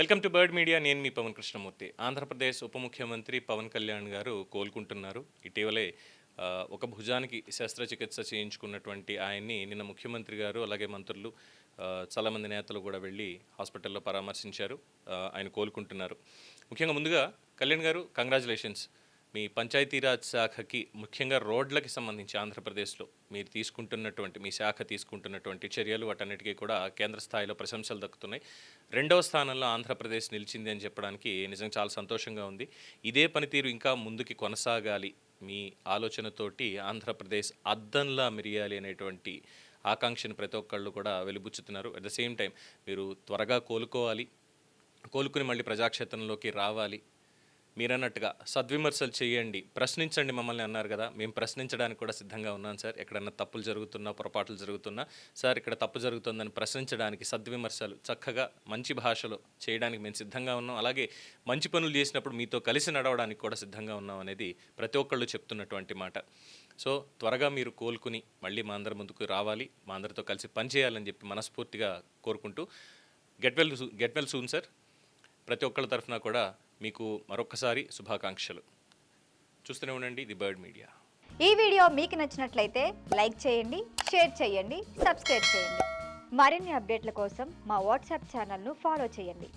Welcome to bird media. నేను మీ పవన్ కృష్ణమూర్తి. ఆంధ్రప్రదేశ్ ఉప ముఖ్యమంత్రి పవన్ కళ్యాణ్ గారు కోలుకుంటున్నారు. ఇటీవలే ఒక భుజానికి శస్త్రచికిత్స చేయించుకున్నటువంటి ఆయన్ని నిన్న ముఖ్యమంత్రి గారు అలాగే మంత్రులు చాలామంది నేతలు కూడా వెళ్ళి హాస్పిటల్లో పరామర్శించారు. ఆయన కోలుకుంటున్నారు. ముఖ్యంగా ముందుగా కళ్యాణ్ గారు కంగ్రాచులేషన్స్. మీ పంచాయతీరాజ్ శాఖకి ముఖ్యంగా రోడ్లకి సంబంధించి ఆంధ్రప్రదేశ్లో మీరు తీసుకుంటున్నటువంటి మీ శాఖ తీసుకుంటున్నటువంటి చర్యలు వాటన్నిటికీ కూడా కేంద్ర స్థాయిలో ప్రశంసలు దక్కుతున్నాయి. 2వ స్థానంలో ఆంధ్రప్రదేశ్ నిలిచింది అని చెప్పడానికి నిజంగా చాలా సంతోషంగా ఉంది. ఇదే పనితీరు ఇంకా ముందుకి కొనసాగాలి, మీ ఆలోచనతోటి ఆంధ్రప్రదేశ్ అద్దంలా మెరియాలి అనేటువంటి ఆకాంక్షను ప్రతి ఒక్కళ్ళు కూడా వెలిబుచ్చుతున్నారు. అట్ ద సేమ్ టైం మీరు త్వరగా కోలుకుని మళ్ళీ ప్రజాక్షేత్రంలోకి రావాలి. మీరన్నట్టుగా సద్విమర్శలు చేయండి, ప్రశ్నించండి మమ్మల్ని అన్నారు కదా. మేము ప్రశ్నించడానికి కూడా సిద్ధంగా ఉన్నాం సార్. ఎక్కడన్నా తప్పులు జరుగుతున్నా, పొరపాట్లు జరుగుతున్నా, సార్ ఇక్కడ తప్పు జరుగుతుందని ప్రశ్నించడానికి సద్విమర్శలు చక్కగా మంచి భాషలో చేయడానికి మేము సిద్ధంగా ఉన్నాం. అలాగే మంచి పనులు చేసినప్పుడు మీతో కలిసి నడవడానికి కూడా సిద్ధంగా ఉన్నాం అనేది ప్రతి ఒక్కళ్ళు చెప్తున్నటువంటి మాట. సో త్వరగా మీరు కోలుకుని మళ్ళీ మా అందరి ముందుకు రావాలి, మా అందరితో కలిసి పనిచేయాలని చెప్పి మనస్ఫూర్తిగా కోరుకుంటూ గెట్ వెల్ సూన్ సార్. ప్రతి ఒక్కళ్ళ తరఫున కూడా మీకు మరొకసారి శుభాకాంక్షలు. చూస్తూనే ఉండండి ది బర్డ్ మీడియా. ఈ వీడియో మీకు నచ్చినట్లయితే లైక్ చేయండి, షేర్ చేయండి, సబ్స్క్రైబ్ చేయండి. మరిన్ని అప్డేట్ల కోసం మా వాట్సాప్ ఛానల్ను ఫాలో చేయండి.